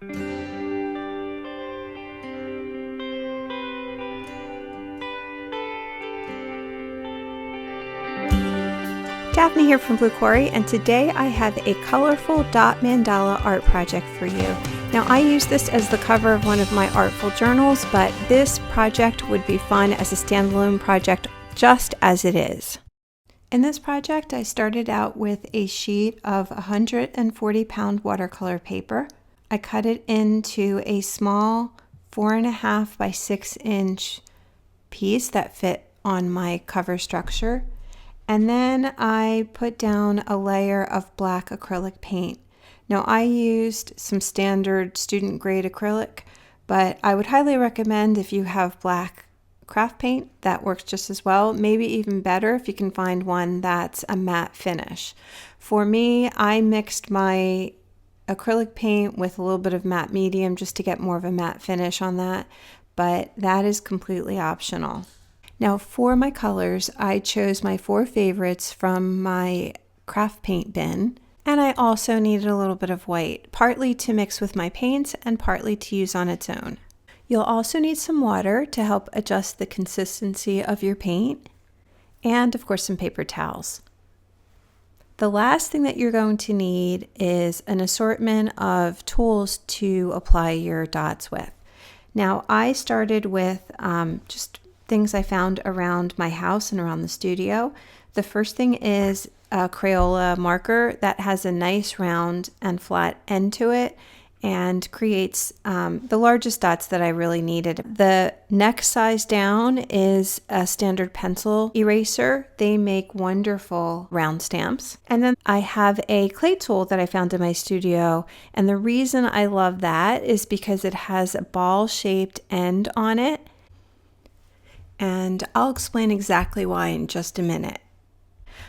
Daphne here from Blue Quarry, and today I have a colorful dot mandala art project for you. Now, I use this as the cover of one of my artful journals, but this project would be fun as a standalone project just as it is. In this project, I started out with a sheet of 140-pound watercolor paper. I cut it into a small 4.5 by 6-inch piece that fit on my cover structure. And then I put down a layer of black acrylic paint. Now, I used some standard student grade acrylic, but I would highly recommend if you have black craft paint, that works just as well. Maybe even better if you can find one that's a matte finish. For me, I mixed my acrylic paint with a little bit of matte medium just to get more of a matte finish on that, but that is completely optional. Now, for my colors, I chose my 4 favorites from my craft paint bin, and I also needed a little bit of white, partly to mix with my paints and partly to use on its own. You'll also need some water to help adjust the consistency of your paint, and of course some paper towels. The last thing that you're going to need is an assortment of tools to apply your dots with. Now, I started with just things I found around my house and around the studio. The first thing is a Crayola marker that has a nice round and flat end to it and creates the largest dots that I really needed. The next size down is a standard pencil eraser. They make wonderful round stamps. And then I have a clay tool that I found in my studio, and the reason I love that is because it has a ball-shaped end on it. And I'll explain exactly why in just a minute.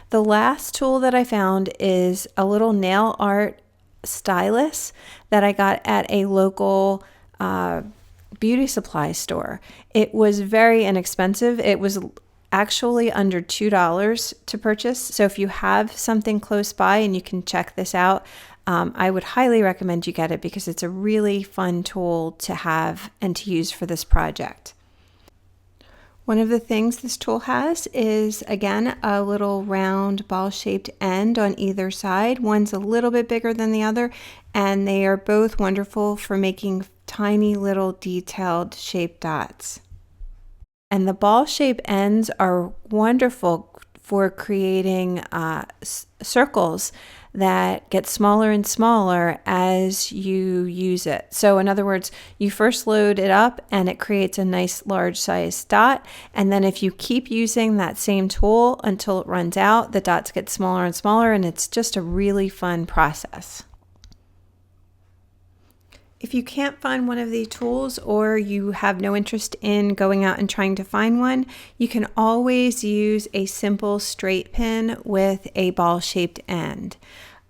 The last tool that I found is a little nail art stylus that I got at a local beauty supply store. It was very inexpensive. It was actually under $2 to purchase. So if you have something close by and you can check this out, I would highly recommend you get it because it's a really fun tool to have and to use for this project. One of the things this tool has is, again, a little round ball-shaped end on either side. One's a little bit bigger than the other, and they are both wonderful for making tiny little detailed shaped dots. And the ball-shaped ends are wonderful for creating circles that get smaller and smaller as you use it. So in other words, you first load it up and it creates a nice large size dot. And then if you keep using that same tool until it runs out, the dots get smaller and smaller, and it's just a really fun process. If you can't find one of these tools or you have no interest in going out and trying to find one, you can always use a simple straight pin with a ball-shaped end.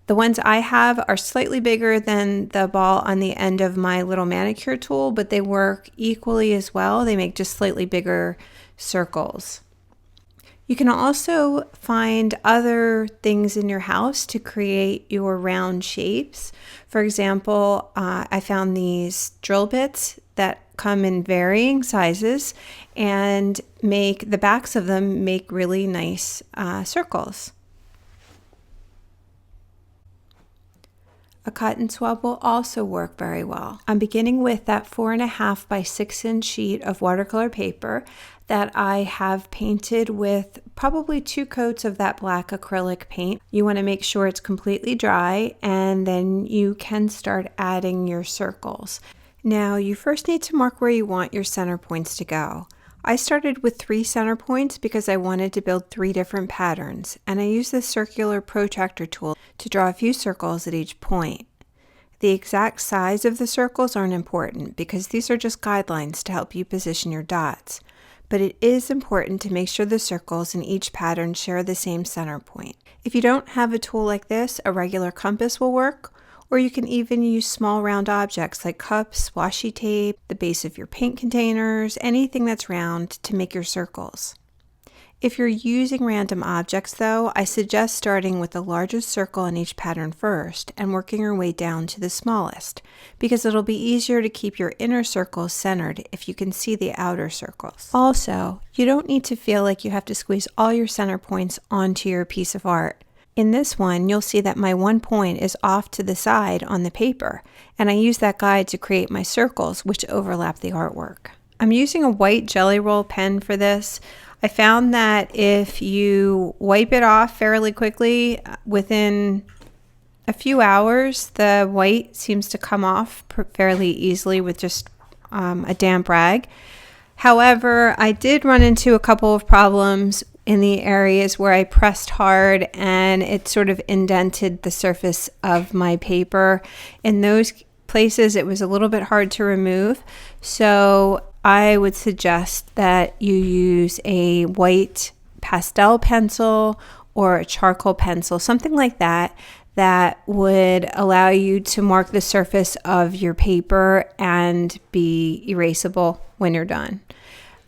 The ones I have are slightly bigger than the ball on the end of my little manicure tool, but they work equally as well. They make just slightly bigger circles. You can also find other things in your house to create your round shapes. For example, I found these drill bits that come in varying sizes and make the backs of them make really nice circles. A cotton swab will also work very well. I'm beginning with that 4.5 by 6-inch sheet of watercolor paper that I have painted with probably 2 coats of that black acrylic paint. You want to make sure it's completely dry, and then you can start adding your circles. Now, you first need to mark where you want your center points to go. I started with 3 center points because I wanted to build 3 different patterns, and I used this circular protractor tool to draw a few circles at each point. The exact size of the circles aren't important because these are just guidelines to help you position your dots, but it is important to make sure the circles in each pattern share the same center point. If you don't have a tool like this, a regular compass will work, or you can even use small round objects like cups, washi tape, the base of your paint containers, anything that's round to make your circles. If you're using random objects though, I suggest starting with the largest circle in each pattern first and working your way down to the smallest, because it'll be easier to keep your inner circles centered if you can see the outer circles. Also, you don't need to feel like you have to squeeze all your center points onto your piece of art. In this one, you'll see that my one point is off to the side on the paper, and I use that guide to create my circles which overlap the artwork. I'm using a white Jelly Roll pen for this. I found that if you wipe it off fairly quickly, within a few hours, the white seems to come off fairly easily with just a damp rag. However, I did run into a couple of problems in the areas where I pressed hard and it sort of indented the surface of my paper. In those places, it was a little bit hard to remove. So I would suggest that you use a white pastel pencil or a charcoal pencil, something like that, that would allow you to mark the surface of your paper and be erasable when you're done.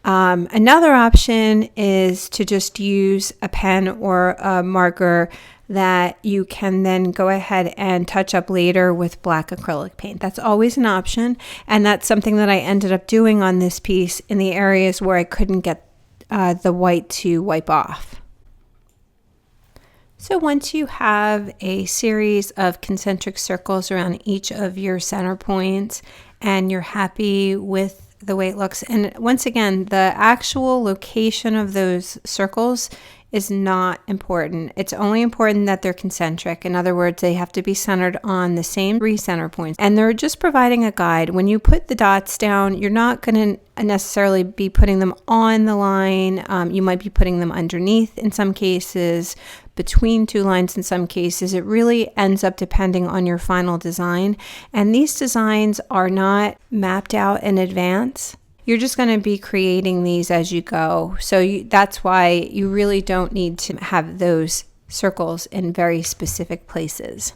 Another option is to just use a pen or a marker that you can then go ahead and touch up later with black acrylic paint. That's always an option, and that's something that I ended up doing on this piece in the areas where I couldn't get the white to wipe off. So once you have a series of concentric circles around each of your center points and you're happy with the way it looks, and once again, the actual location of those circles is not important. It's only important that they're concentric. In other words, they have to be centered on the same 3 center points. And they're just providing a guide. When you put the dots down, you're not going to necessarily be putting them on the line. You might be putting them underneath in some cases, between 2 lines in some cases. It really ends up depending on your final design. And these designs are not mapped out in advance. You're just going to be creating these as you go. So that's why you really don't need to have those circles in very specific places.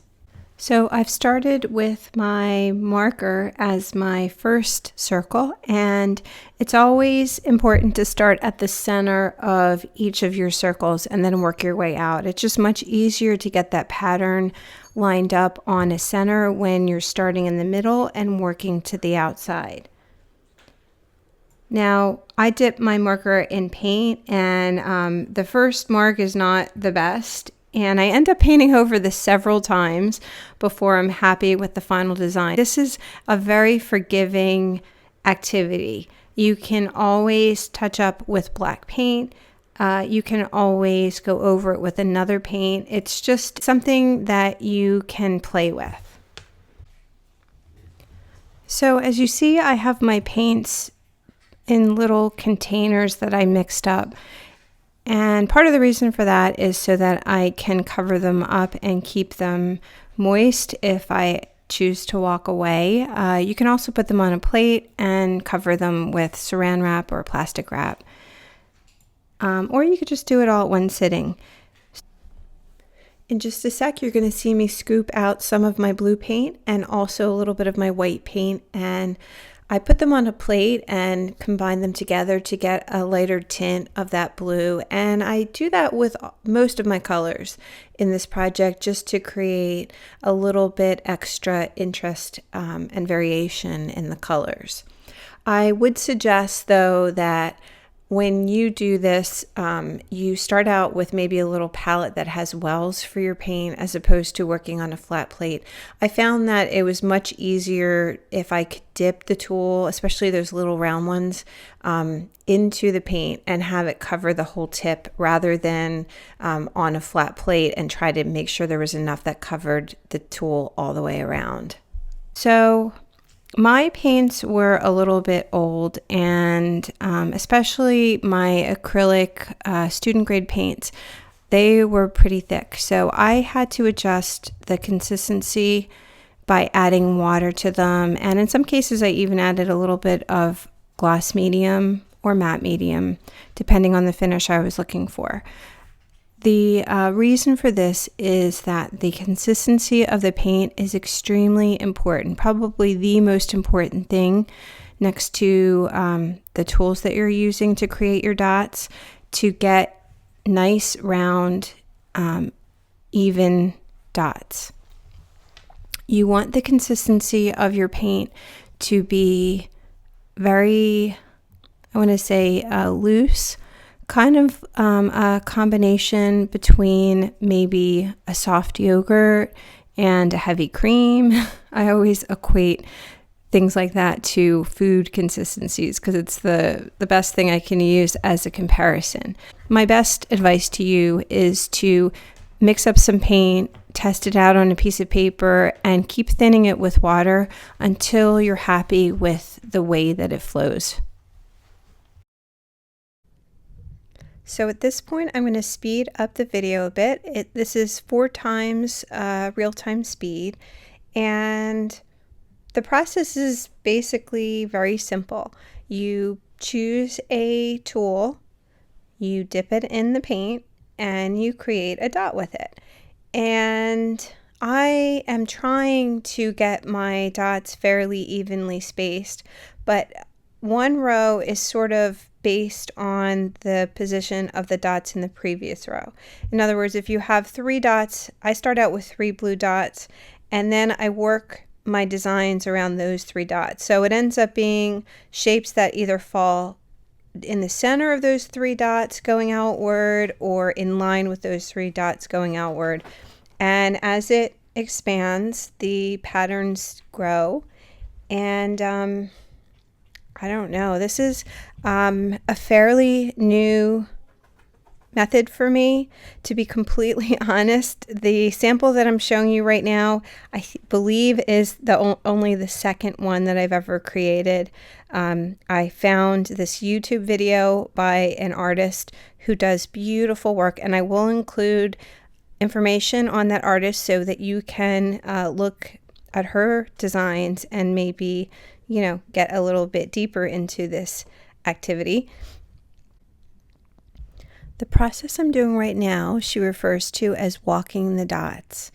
So I've started with my marker as my first circle, and it's always important to start at the center of each of your circles and then work your way out. It's just much easier to get that pattern lined up on a center when you're starting in the middle and working to the outside. Now, I dip my marker in paint, and the first mark is not the best, and I end up painting over this several times before I'm happy with the final design. This is a very forgiving activity. You can always touch up with black paint. You can always go over it with another paint. It's just something that you can play with. So as you see, I have my paints in little containers that I mixed up. And part of the reason for that is so that I can cover them up and keep them moist if I choose to walk away. You can also put them on a plate and cover them with saran wrap or plastic wrap. Or you could just do it all at one sitting. In just a sec, you're going to see me scoop out some of my blue paint and also a little bit of my white paint, and I put them on a plate and combine them together to get a lighter tint of that blue. And I do that with most of my colors in this project just to create a little bit extra interest and variation in the colors. I would suggest though that when you do this, you start out with maybe a little palette that has wells for your paint as opposed to working on a flat plate. I found that it was much easier if I could dip the tool, especially those little round ones, into the paint and have it cover the whole tip rather than on a flat plate and try to make sure there was enough that covered the tool all the way around. So my paints were a little bit old, and especially my acrylic student grade paints, they were pretty thick. So I had to adjust the consistency by adding water to them. And in some cases, I even added a little bit of gloss medium or matte medium, depending on the finish I was looking for. The reason for this is that the consistency of the paint is extremely important, probably the most important thing next to the tools that you're using to create your dots, to get nice round even dots. You want the consistency of your paint to be very, I want to say, loose, kind of a combination between maybe a soft yogurt and a heavy cream. I always equate things like that to food consistencies because it's the best thing I can use as a comparison. My best advice to you is to mix up some paint, test it out on a piece of paper, and keep thinning it with water until you're happy with the way that it flows. So at this point, I'm going to speed up the video a bit. This is 4 times real-time speed, and the process is basically very simple. You choose a tool, you dip it in the paint, and you create a dot with it. And I am trying to get my dots fairly evenly spaced, but one row is sort of based on the position of the dots in the previous row. In other words, if you have 3 dots, I start out with 3 blue dots, and then I work my designs around those 3 dots. So it ends up being shapes that either fall in the center of those 3 dots going outward or in line with those 3 dots going outward. And as it expands, the patterns grow. And I don't know, this is a fairly new method for me, to be completely honest. The sample that I'm showing you right now, I believe is only the second one that I've ever created. I found this YouTube video by an artist who does beautiful work, and I will include information on that artist so that you can look at her designs and maybe, get a little bit deeper into this activity. The process I'm doing right now, she refers to as walking the dots.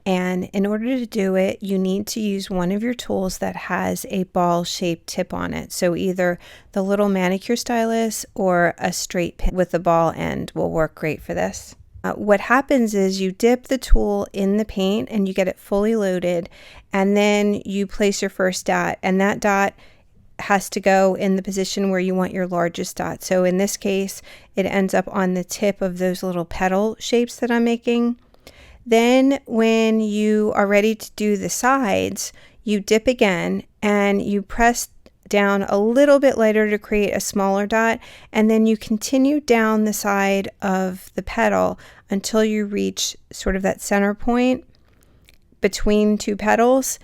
And in order to do it, you need to use one of your tools that has a ball-shaped tip on it. So either the little manicure stylus or a straight pin with the ball end will work great for this. What happens is you dip the tool in the paint and you get it fully loaded, and then you place your first dot, and that dot has to go in the position where you want your largest dot. So in this case, it ends up on the tip of those little petal shapes that I'm making. Then when you are ready to do the sides, you dip again and you press down a little bit lighter to create a smaller dot, and then you continue down the side of the petal until you reach sort of that center point between 2 petals.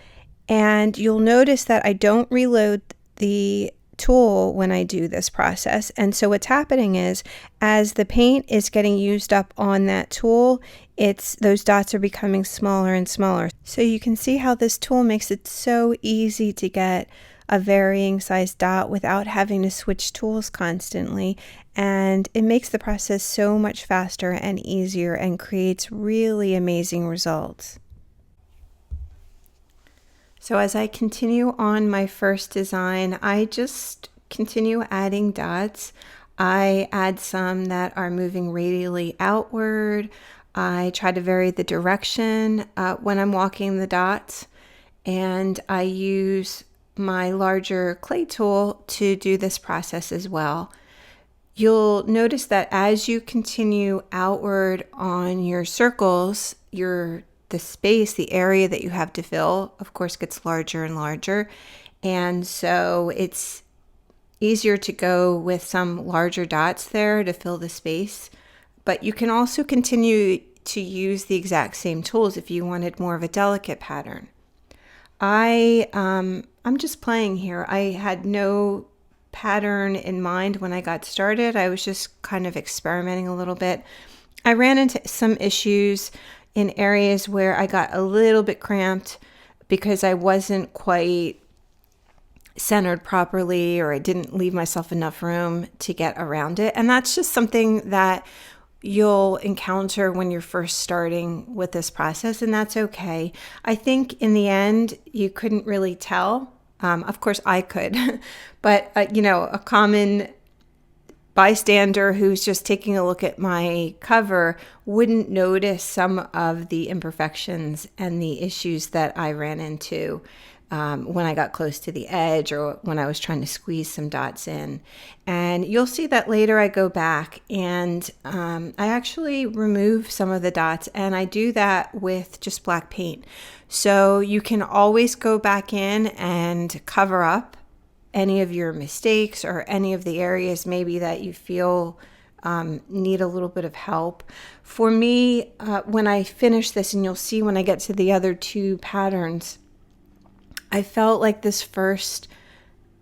And you'll notice that I don't reload the tool when I do this process. And so what's happening is, as the paint is getting used up on that tool, those dots are becoming smaller and smaller. So you can see how this tool makes it so easy to get a varying size dot without having to switch tools constantly. And it makes the process so much faster and easier and creates really amazing results. So as I continue on my first design, I just continue adding dots. I add some that are moving radially outward. I try to vary the direction when I'm walking the dots, and I use my larger clay tool to do this process as well. You'll notice that as you continue outward on your circles, the space, the area that you have to fill, of course, gets larger and larger. And so it's easier to go with some larger dots there to fill the space. But you can also continue to use the exact same tools if you wanted more of a delicate pattern. I'm just playing here. I had no pattern in mind when I got started. I was just kind of experimenting a little bit. I ran into some issues in areas where I got a little bit cramped because I wasn't quite centered properly, or I didn't leave myself enough room to get around it. And that's just something that you'll encounter when you're first starting with this process, and that's okay. I think in the end, you couldn't really tell. Of course I could, but a common bystander who's just taking a look at my cover wouldn't notice some of the imperfections and the issues that I ran into when I got close to the edge or when I was trying to squeeze some dots in. And you'll see that later I go back and I actually remove some of the dots, and I do that with just black paint. So you can always go back in and cover up any of your mistakes or any of the areas maybe that you feel need a little bit of help. For me, when I finish this, and you'll see when I get to the other two patterns, I felt like this first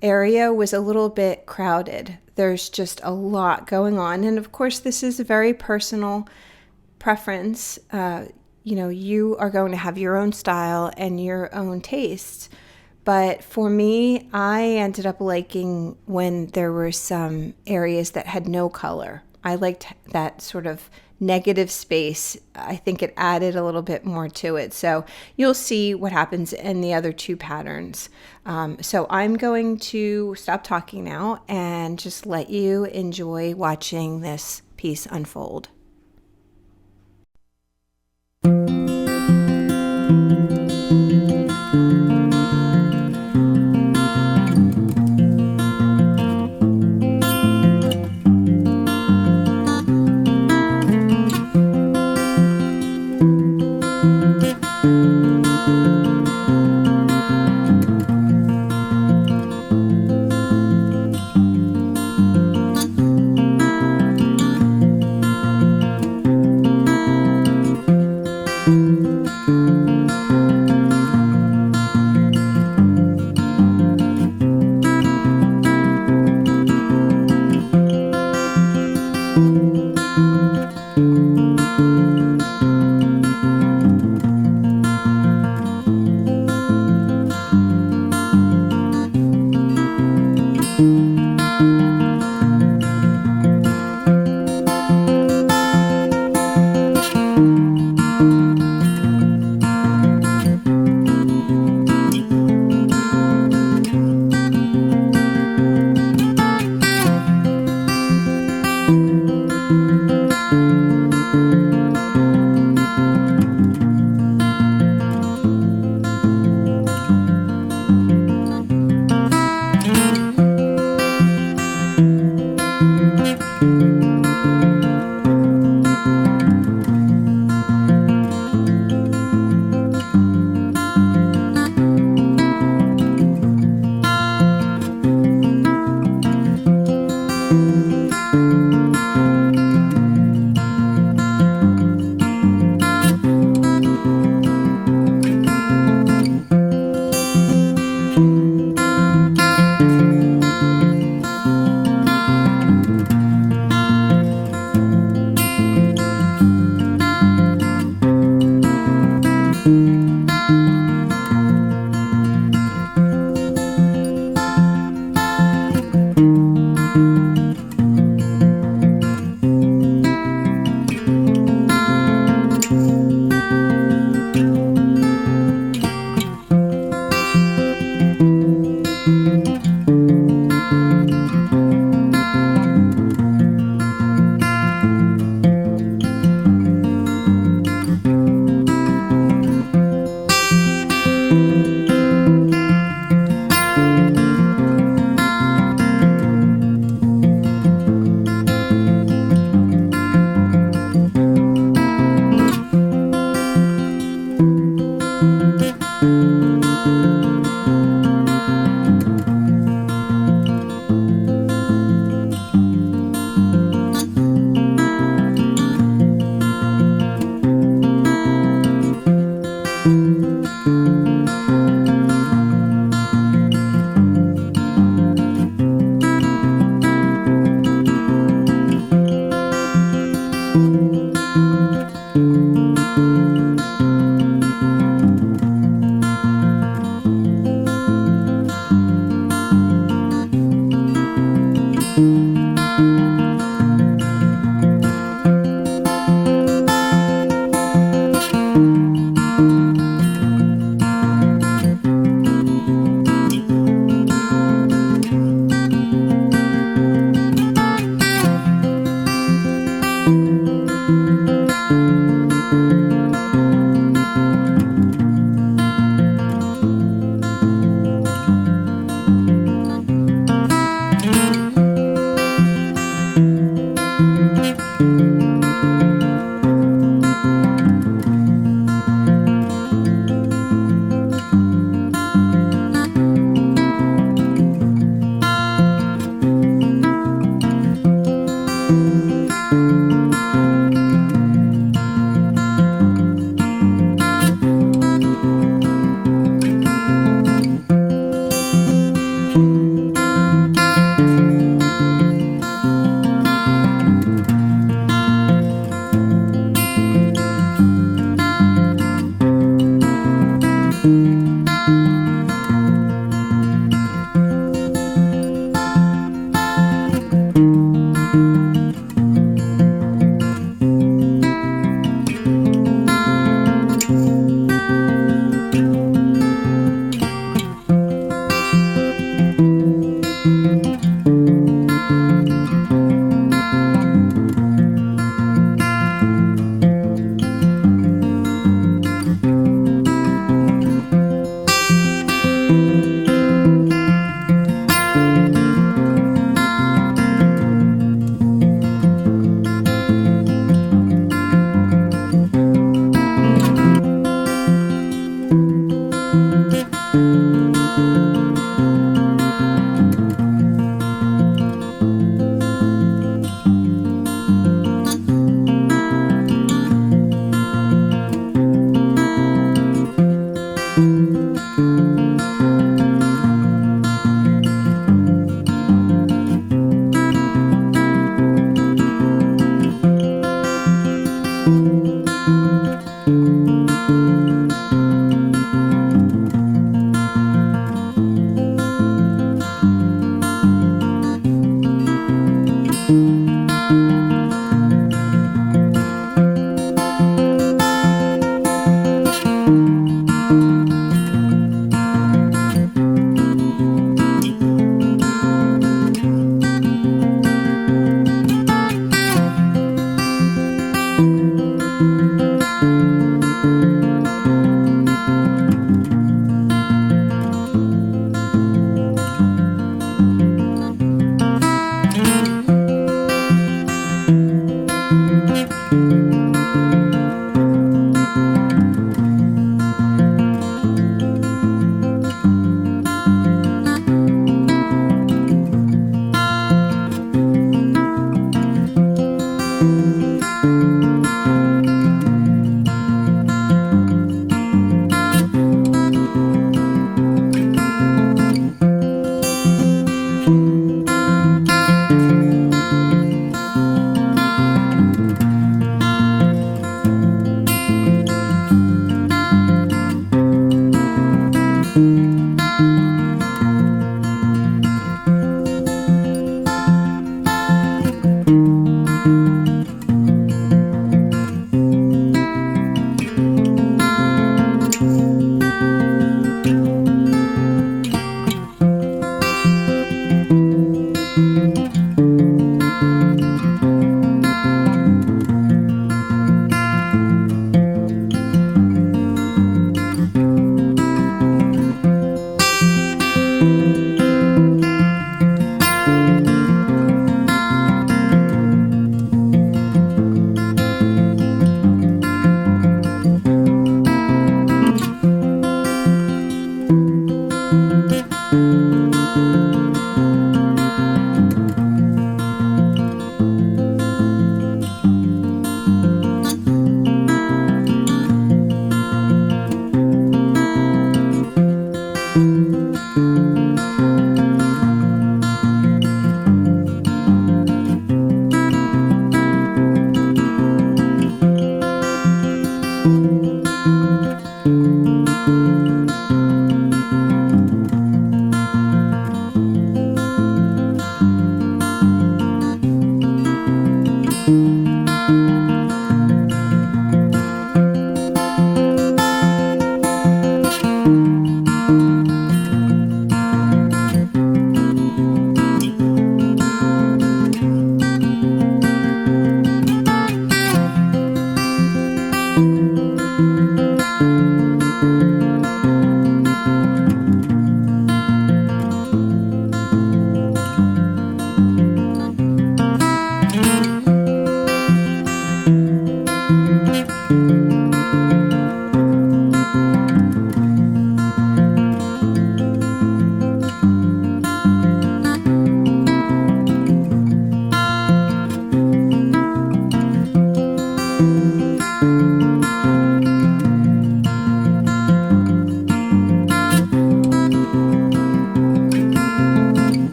area was a little bit crowded. There's just a lot going on. And of course, this is a very personal preference. You are going to have your own style and your own tastes. But for me, I ended up liking when there were some areas that had no color. I liked that sort of negative space. I think it added a little bit more to it. So you'll see what happens in the other two patterns. So I'm going to stop talking now and just let you enjoy watching this piece unfold.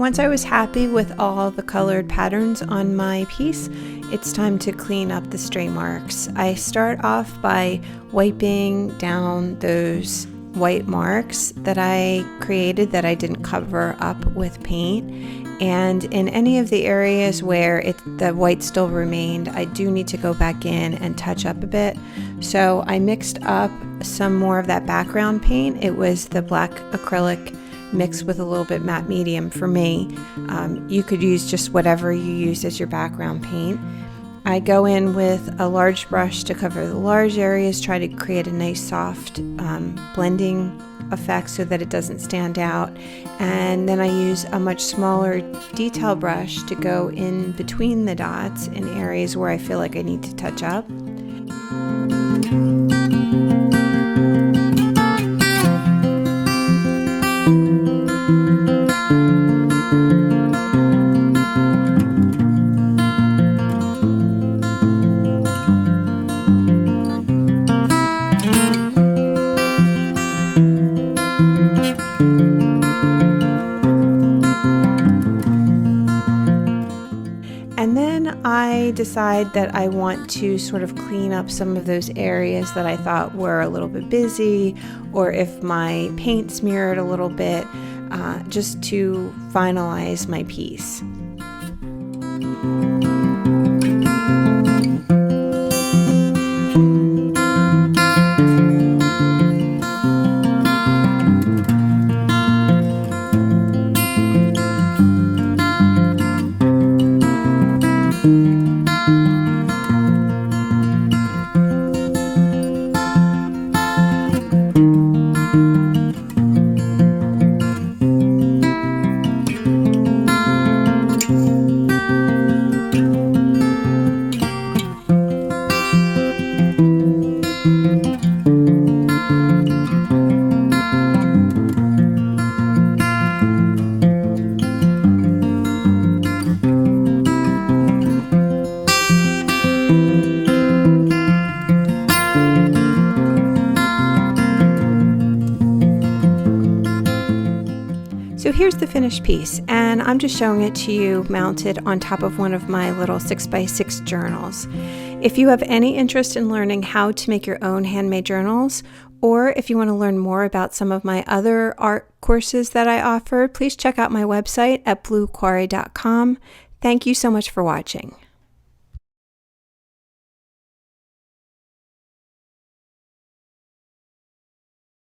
Once I was happy with all the colored patterns on my piece, it's time to clean up the stray marks. I start off by wiping down those white marks that I created that I didn't cover up with paint. And in any of the areas where the white still remained, I do need to go back in and touch up a bit. So I mixed up some more of that background paint. It was the black acrylic mixed with a little bit matte medium for me. You could use just whatever you use as your background paint. I go in with a large brush to cover the large areas, try to create a nice soft blending effect so that it doesn't stand out. And then I use a much smaller detail brush to go in between the dots in areas where I feel like I need to touch up. And then I decide that I want to sort of clean up some of those areas that I thought were a little bit busy, or if my paint smeared a little bit, just to finalize my piece. So here's the finished piece, and I'm just showing it to you mounted on top of one of my little 6x6 journals. If you have any interest in learning how to make your own handmade journals, Or if you want to learn more about some of my other art courses that I offer, please check out my website at bluequarry.com. Thank you so much for watching.